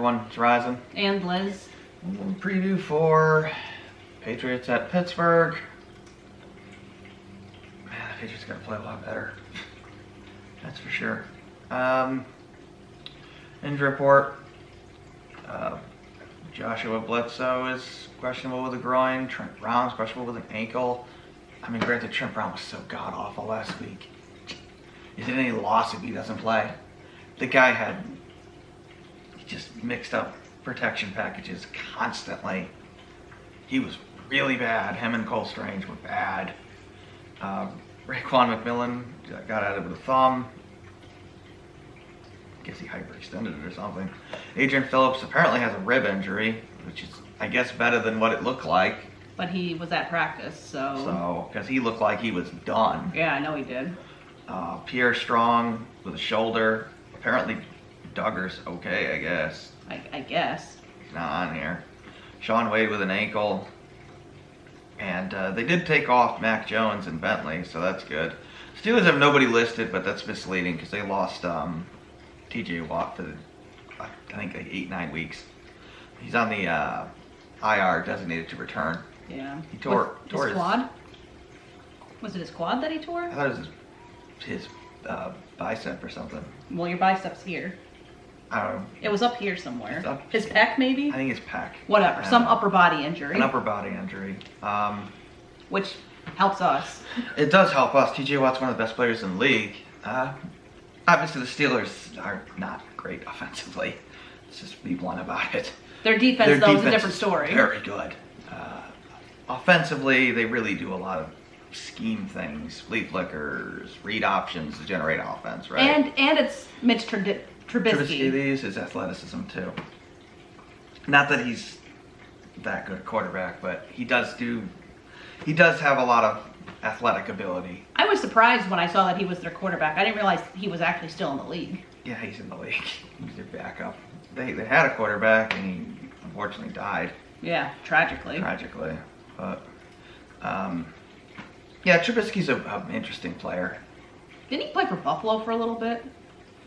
everyone's rising. And Liz. Preview for Patriots at Pittsburgh. Man, the Patriots got to play a lot better. That's for sure. Injury report. Joshua Bledsoe is questionable with a groin. Trent Brown's questionable with an ankle. I mean, granted, Trent Brown was so god-awful last week. Is it any loss if he doesn't play? The guy he just mixed up protection packages constantly. He was really bad. Him and Cole Strange were bad. Raekwon McMillan got at it with a thumb. I guess he hyperextended it or something. Adrian Phillips apparently has a rib injury, which is, I guess, better than what it looked like. But he was at practice, so... because he looked like he was done. Yeah, I know he did. Pierre Strong with a shoulder. Apparently Duggar's okay, I guess. I guess. He's not on here. Sean Wade with an ankle. And they did take off Mac Jones and Bentley, so that's good. Steelers have nobody listed, but that's misleading because they lost TJ Watt for, I think, like 8-9 weeks. He's on the IR, designated to return. Yeah. He tore his quad? Was it his quad that he tore? I thought it was his bicep or something. Well, your bicep's here. I don't know. It was up here somewhere. His pec, maybe? I think his pec. Whatever. Some upper body injury. An upper body injury. Which helps us. It does help us. TJ Watt's one of the best players in the league. Obviously, the Steelers are not great offensively. Let's just be blunt about it. Their defense, though, is a different story. Very good. Offensively, they really do a lot of scheme things, flea flickers, read options to generate offense, right? And it's Mitch Trubisky. Trubisky, they use his athleticism too. Not that he's that good a quarterback, but he does have a lot of athletic ability. I was surprised when I saw that he was their quarterback. I didn't realize he was actually still in the league. Yeah, he's in the league. He's their backup. They had a quarterback, and he unfortunately died. Yeah, tragically. But, yeah, Trubisky's an interesting player. Didn't he play for Buffalo for a little bit?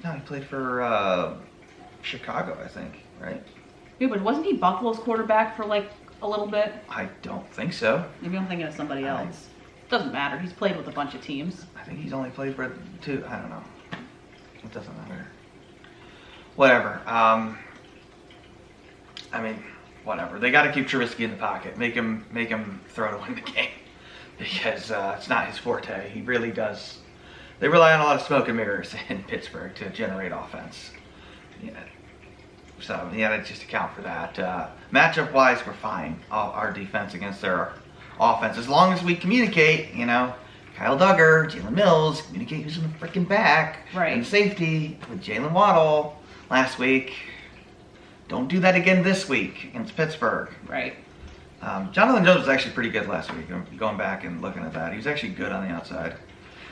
No, he played for Chicago, I think, right? Yeah, but wasn't he Buffalo's quarterback for like a little bit? I don't think so. Maybe I'm thinking of somebody else. Doesn't matter. He's played with a bunch of teams. I think he's only played for 2. I don't know. It doesn't matter. Whatever. I mean, whatever. They got to keep Trubisky in the pocket. Make him throw to win the game, because it's not his forte. He really does. They rely on a lot of smoke and mirrors in Pittsburgh to generate offense. Yeah. So you got to just account for that. Matchup wise, we're fine. Our defense against their offense, as long as we communicate. Kyle Duggar, Jalen Mills, communicate who's in the freaking back. Right. And safety with Jalen Waddle last week. Don't do that again this week against Pittsburgh. Right. Jonathan Jones was actually pretty good last week. I'm going back and looking at that. He was actually good on the outside.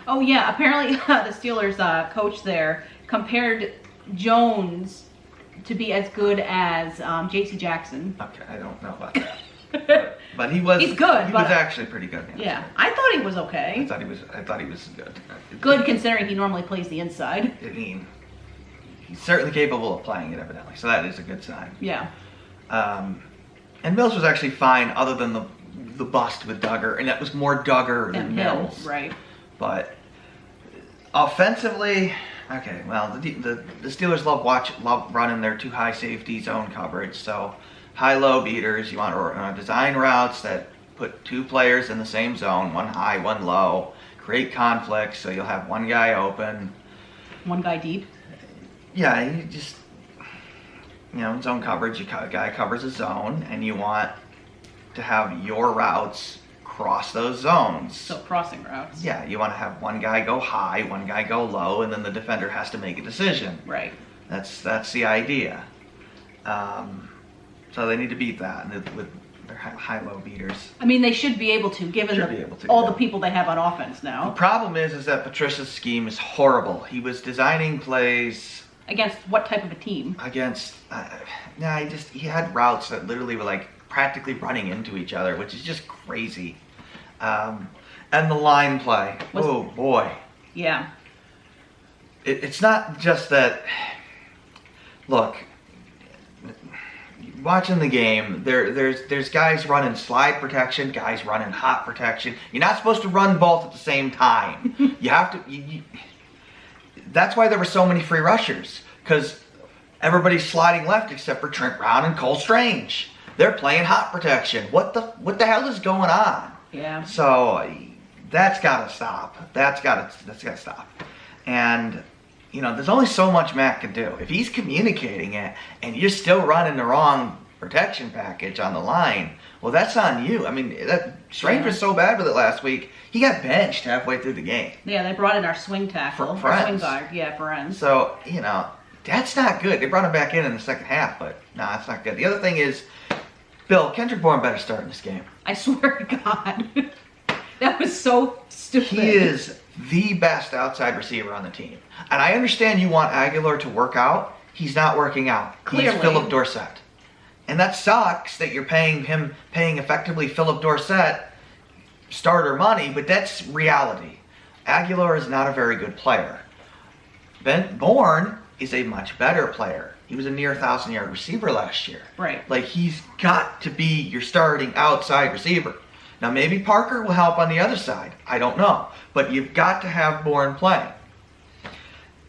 Oh, yeah. Apparently, the Steelers coach there compared Jones to be as good as J.C. Jackson. Okay, I don't know about that. but he was. He's good. He was actually pretty good. Yeah, I thought he was okay. I thought he was good. Good considering he normally plays the inside. I mean, he's certainly capable of playing it, evidently. So that is a good sign. Yeah. And Mills was actually fine, other than the bust with Duggar, and that was more Duggar than Mills. Right. But offensively, okay. Well, the Steelers love running their too high safety zone coverage. So high-low beaters. You want to design routes that put 2 players in the same zone, one high, one low. Create conflict, so you'll have one guy open. One guy deep. Yeah, you just, zone coverage, a guy covers a zone, and you want to have your routes cross those zones. So crossing routes. Yeah, you want to have one guy go high, one guy go low, and then the defender has to make a decision. Right. That's the idea. So they need to beat that with their high-low beaters. I mean, they should be able to, given the people they have on offense now. The problem is that Patricia's scheme is horrible. He was designing plays against what type of a team? Against, he had routes that literally were like practically running into each other, which is just crazy. And the line play, oh boy. Yeah. It's not just that, look, watching the game, there's guys running slide protection, guys running hot protection. You're not supposed to run both at the same time. You have to. That's why there were so many free rushers, because everybody's sliding left except for Trent Brown and Cole Strange. They're playing hot protection. What the hell is going on? Yeah. So that's got to stop. That's got to stop. And there's only so much Matt can do. If he's communicating it and you're still running the wrong protection package on the line, well, that's on you. I mean, that Strange was so bad with it last week. He got benched halfway through the game. Yeah, they brought in our swing tackle. For our swing guard. Yeah, for ends. So, that's not good. They brought him back in the second half, but no, that's not good. The other thing is, Bill, Kendrick Bourne better start in this game. I swear to God. That was so stupid. He is the best outside receiver on the team. And I understand you want Aguilar to work out. He's not working out. Clearly. He's Philip Dorsett. And that sucks that you're paying effectively Philip Dorsett starter money, but that's reality. Aguilar is not a very good player. Bourne is a much better player. He was a near 1,000-yard receiver last year. Right. Like, he's got to be your starting outside receiver. Now, maybe Parker will help on the other side. I don't know. But you've got to have Bourne playing.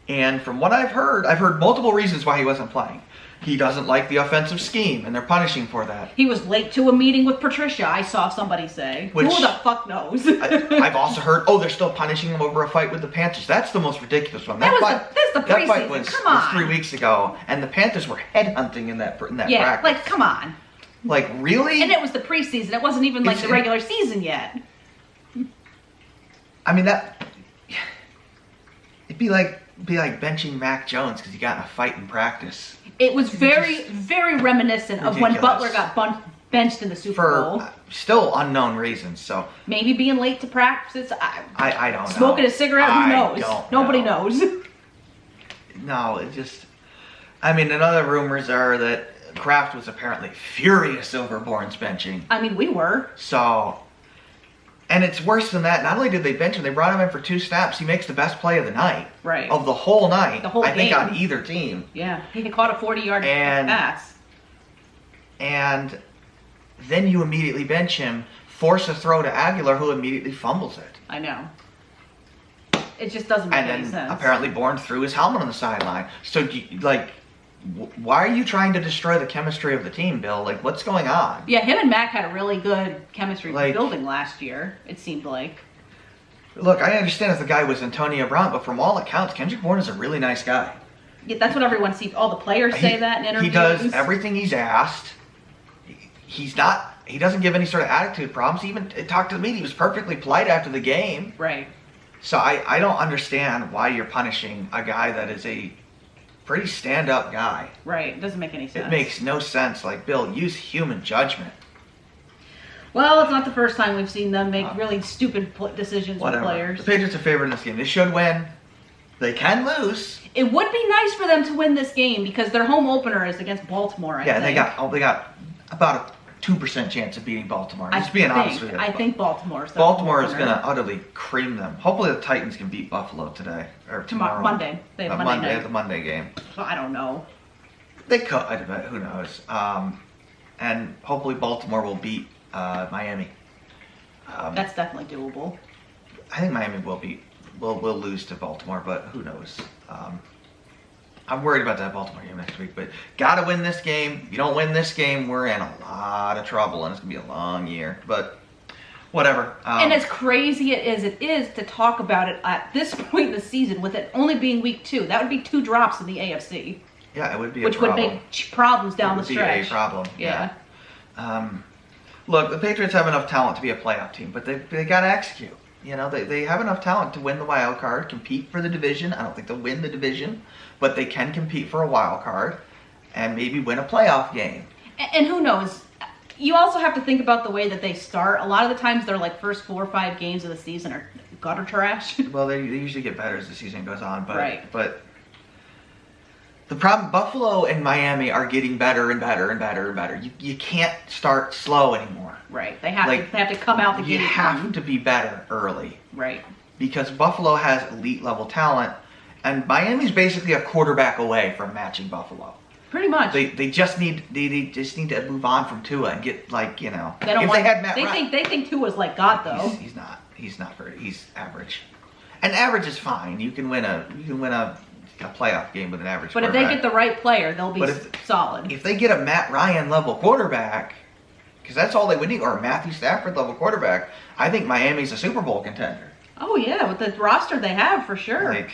And from what I've heard multiple reasons why he wasn't playing. He doesn't like the offensive scheme, and they're punishing for that. He was late to a meeting with Patricia, I saw somebody say. Who the fuck knows? I've also heard, they're still punishing him over a fight with the Panthers. That's the most ridiculous one. That's the preseason. That fight was 3 weeks ago, and the Panthers were headhunting in that practice. Yeah, like, come on. Like, really? And it was the preseason. It wasn't even the regular season yet. I mean, it'd be like benching Mac Jones because he got in a fight in practice. It was very reminiscent of when Butler got benched in the Super Bowl. For still unknown reasons, so. Maybe being late to practice. I don't know. Smoking a cigarette, who knows? Nobody knows. No, and other rumors are that Kraft was apparently furious over Bourne's benching. I mean, we were. So, and it's worse than that. Not only did they bench him, they brought him in for 2 snaps. He makes the best play of the night. Right. Of the whole night. The whole game. I think on either team. Yeah. He caught a 40-yard pass. And then you immediately bench him, force a throw to Aguilar, who immediately fumbles it. I know. It just doesn't make any sense. And then apparently Bourne threw his helmet on the sideline. So, why are you trying to destroy the chemistry of the team, Bill? Like, what's going on? Yeah, him and Mac had a really good chemistry building last year, it seemed like. Look, I understand if the guy was Antonio Brown, but from all accounts, Kendrick Bourne is a really nice guy. Yeah, that's what everyone sees. All the players say that in interviews. He does everything he's asked. He doesn't give any sort of attitude problems. He even talked to the media. He was perfectly polite after the game. Right. So I don't understand why you're punishing a guy that is a pretty stand-up guy. Right. It doesn't make any sense. It makes no sense. Like, Bill, use human judgment. Well, it's not the first time we've seen them make really stupid decisions with players. The Patriots are favored in this game. They should win. They can lose. It would be nice for them to win this game because their home opener is against Baltimore, I think. They got about a 2% chance of beating Baltimore. Just being honest with you. I think Baltimore is going to utterly cream them. Hopefully the Titans can beat Buffalo today or tomorrow. Monday. They have Monday night. They have the Monday game. So I don't know. They could. Who knows? And hopefully Baltimore will beat Miami. That's definitely doable. I think Miami will lose to Baltimore, but who knows? I'm worried about that Baltimore game next week, but gotta win this game. If you don't win this game, we're in a lot of trouble, and it's gonna be a long year. But whatever. And as crazy as it is to talk about it at this point in the season, with it only being week 2, that would be 2 drops in the AFC. Yeah, it would be. Which would make problems down the stretch. It would be a problem. Yeah. Look, the Patriots have enough talent to be a playoff team, but they gotta execute. They have enough talent to win the wild card, compete for the division. I don't think they'll win the division, but they can compete for a wild card and maybe win a playoff game. And who knows? You also have to think about the way that they start. A lot of the times their first 4 or 5 games of the season are gutter trash. Well, they usually get better as the season goes on, but right. But the problem, Buffalo and Miami are getting better and better and better and better. You can't start slow anymore. Right. They have to come out the gate. You have to be better early. Right. Because Buffalo has elite level talent, and Miami's basically a quarterback away from matching Buffalo. Pretty much. They just need to move on from Tua and get like, you know. They don't if want, they had Matt Ryan, they think Tua's like God though. He's not very. He's average, and average is fine. You can win a playoff game with an average. But if they get the right player, they'll be solid. If they get a Matt Ryan level quarterback, because that's all they would need, or a Matthew Stafford level quarterback, I think Miami's a Super Bowl contender. Oh yeah, with the roster they have for sure. Like,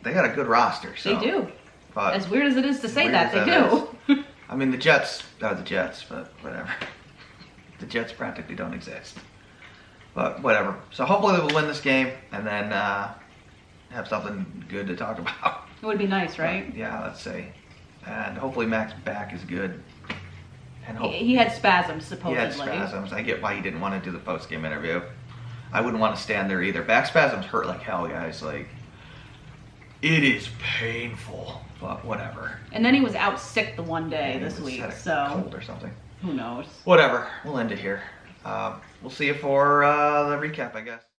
they got a good roster. So. They do. But as weird as it is to say that, they do. I mean, the Jets are the Jets, but whatever. The Jets practically don't exist. But whatever. So hopefully they will win this game and then have something good to talk about. It would be nice, right? But, yeah, let's see. And hopefully Mac's back is good. And he had spasms, supposedly. He had spasms. I get why he didn't want to do the post-game interview. I wouldn't want to stand there either. Back spasms hurt like hell, guys. Like, it is painful, but whatever. And then he was out sick the one day this week, so cold or something. Who knows? Whatever. We'll end it here. We'll see you for the recap, I guess.